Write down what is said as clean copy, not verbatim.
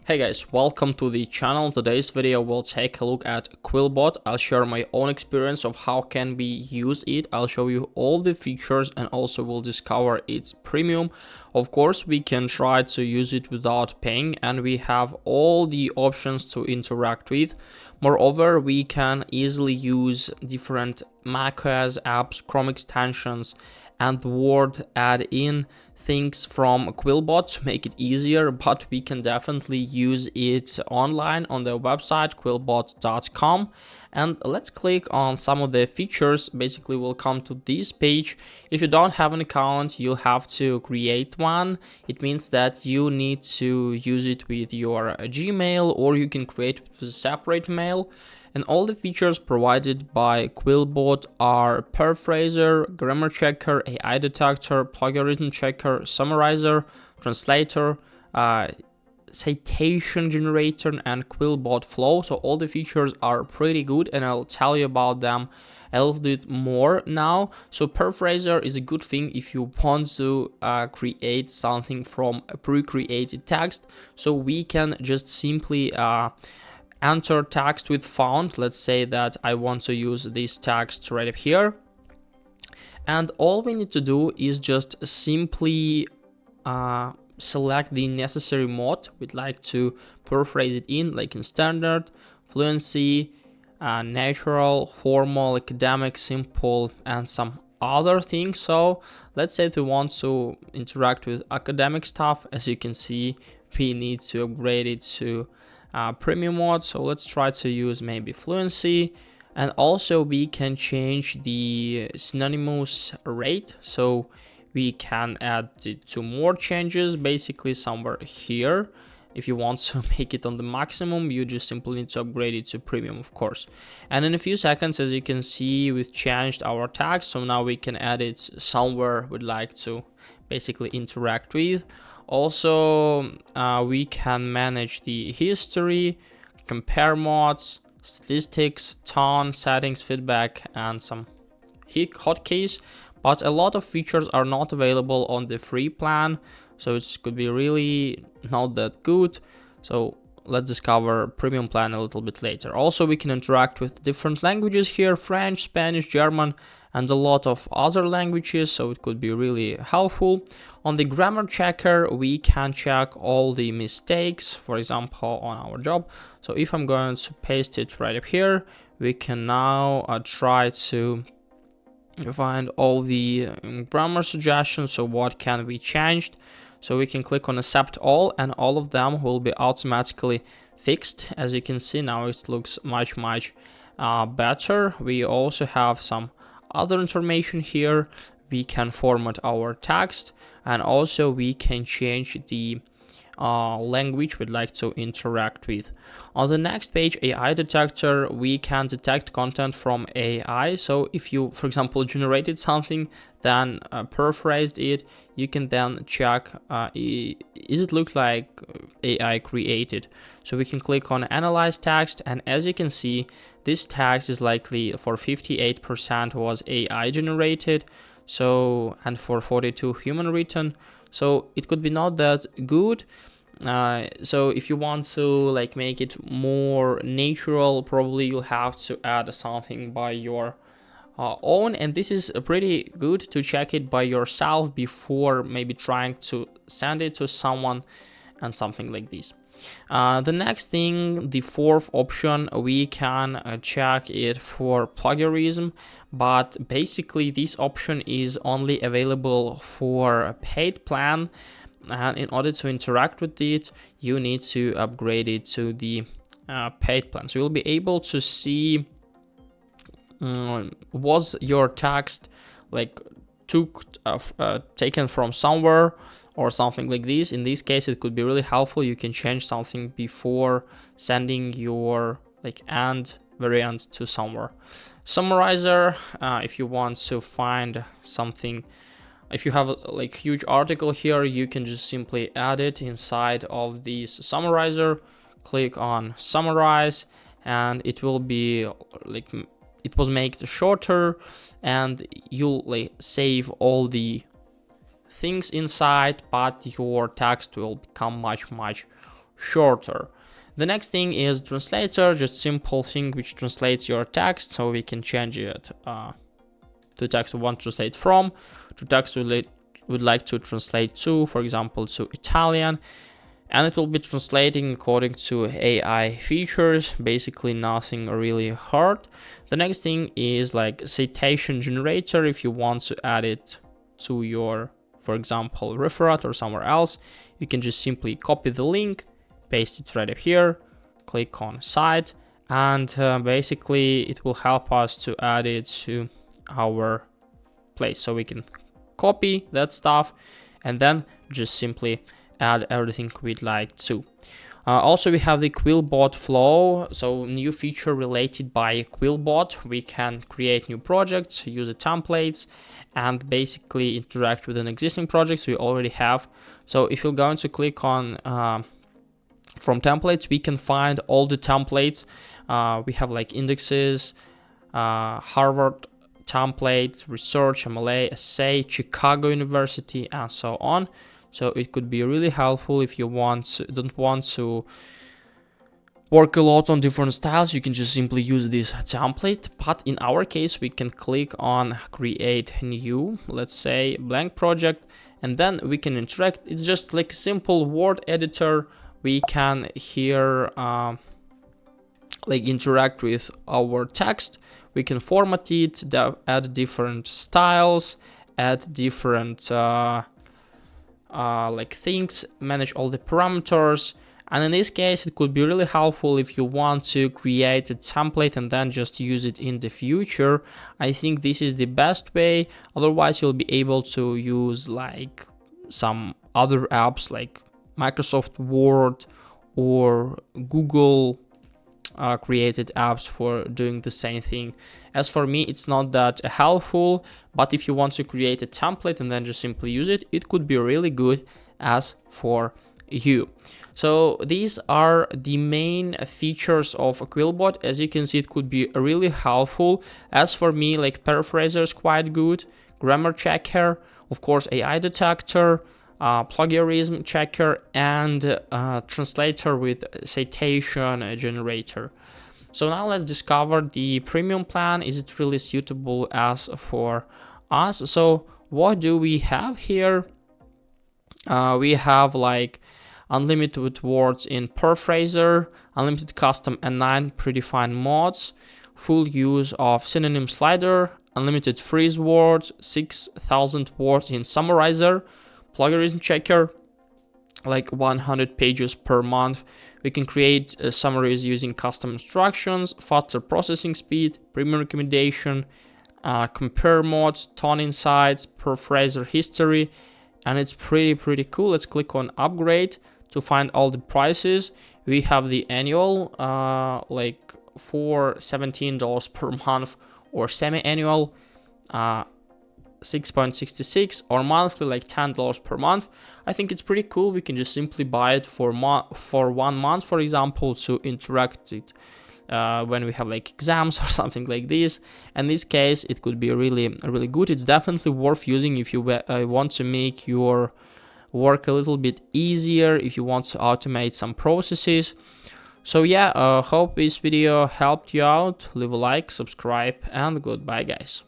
Hey guys, welcome to the channel. Today's video will take a look at QuillBot. I'll share my own experience of how can we use it. I'll show you all the features and also we'll discover its premium. Of course, we can try to use it without paying and we have all the options to interact with. Moreover, we can easily use different macOS apps, Chrome extensions and Word add-in things from QuillBot to make it easier, but we can definitely use it online on the website QuillBot.com. And let's click on some of the features. Basically, we'll come to this page. If you don't have an account, you'll have to create one. It means that you need to use it with your Gmail, or you can create it with a separate mail. And all the features provided by QuillBot are paraphraser, grammar checker, AI detector, plagiarism checker, summarizer, translator, citation generator, and QuillBot flow. So all the features are pretty good and I'll tell you about them a little bit more now. So paraphraser is a good thing if you want to create something from a pre-created text. So we can just simply enter text with font. Let's say that I want to use this text right up here. And all we need to do is just simply select the necessary mode we'd like to paraphrase it in, like in standard, fluency, natural, formal, academic, simple, and some other things. So let's say that we want to interact with academic stuff. As you can see, we need to upgrade it to premium mode. So let's try to use maybe fluency. And also we can change the synonymous rate. So we can add two more changes, basically somewhere here. If you want to make it on the maximum, you just simply need to upgrade it to premium, of course. And in a few seconds, as you can see, we've changed our text. So now we can add it somewhere we'd like to basically interact with. Also, we can manage the history, compare mods, statistics, tone, settings, feedback, and some hotkeys. But a lot of features are not available on the free plan, so it could be really not that good. So let's discover premium plan a little bit later. Also, we can interact with different languages here: French, Spanish, German, and a lot of other languages, so it could be really helpful. On the grammar checker, we can check all the mistakes, for example, on our job. So if I'm going to paste it right up here, we can now try to find all the grammar suggestions. So what can be changed? So we can click on accept all and all of them will be automatically fixed. As you can see now, it looks much better. We also have some other information here. We can format our text and also we can change the language we'd like to interact with. On the next page, AI detector, we can detect content from AI. So if you, for example, generated something, then paraphrased it, you can then check is it look like AI created. So we can click on analyze text, and as you can see, this text is likely for 58% was AI generated, so and for 42 human written. So it could be not that good. So if you want to like make it more natural, probably you'll have to add something by your own, and this is pretty good to check it by yourself before maybe trying to send it to someone and something like this. The next thing, the fourth option, we can check it for plagiarism, but basically this option is only available for a paid plan, and in order to interact with it, you need to upgrade it to the paid plan. So you'll be able to see was your text like taken from somewhere or something like this. In this case, it could be really helpful. You can change something before sending your like end variant to somewhere. Summarizer, if you want to find something, if you have like huge article here, you can just simply add it inside of this summarizer, click on summarize, and it will be like it was made shorter, and you'll like save all the things inside, but your text will become much shorter. The next thing is translator, just simple thing which translates your text, so we can change it to text we want to translate from, to text we would like to translate to, for example, to Italian, and it will be translating according to AI features, basically nothing really hard. The next thing is like citation generator. If you want to add it to your, for example, referat or somewhere else, you can just simply copy the link, paste it right up here, click on cite, and basically it will help us to add it to our place. So we can copy that stuff and then just simply add everything we'd like to. Also, we have the QuillBot flow, so new feature related by QuillBot. We can create new projects, use the templates, and basically interact with an existing projects we already have. So if you're going to click on from templates, we can find all the templates. We have like indexes, Harvard template, research, MLA, essay, Chicago University, and so on. So it could be really helpful if you don't want to work a lot on different styles. You can just simply use this template. But in our case, we can click on create new, let's say blank project, and then we can interact. It's just like a simple word editor. We can here like interact with our text. We can format it, add different styles, add different like things, manage all the parameters. And in this case, it could be really helpful if you want to create a template and then just use it in the future. I think this is the best way. Otherwise, you'll be able to use like some other apps like Microsoft Word or Google created apps for doing the same thing. As for me, it's not that helpful, but if you want to create a template and then just simply use it, it could be really good as for you. So these are the main features of QuillBot. As you can see, it could be really helpful. As for me, like paraphraser is quite good, grammar checker, of course AI detector, plagiarism checker, and translator with citation generator. So now let's discover the premium plan. Is it really suitable as for us? So what do we have here? We have like unlimited words in paraphraser, unlimited custom and 9 predefined mods, full use of synonym slider, unlimited phrase words, 6,000 words in summarizer, plagiarism checker, like 100 pages per month. We can create summaries using custom instructions, faster processing speed, premium recommendation, compare mods, tone insights, paraphraser history, and it's pretty cool. Let's click on upgrade to find all the prices. We have the annual, like for $17 per month, or semi-annual, 6.66, or monthly, like $10 per month. I think it's pretty cool. We can just simply buy it for 1 month, for example, to interact it when we have like exams or something like this. In this case, it could be really good. It's definitely worth using if you want to make your work a little bit easier, if you want to automate some processes. So yeah, hope this video helped you out. Leave a like, subscribe, and goodbye guys.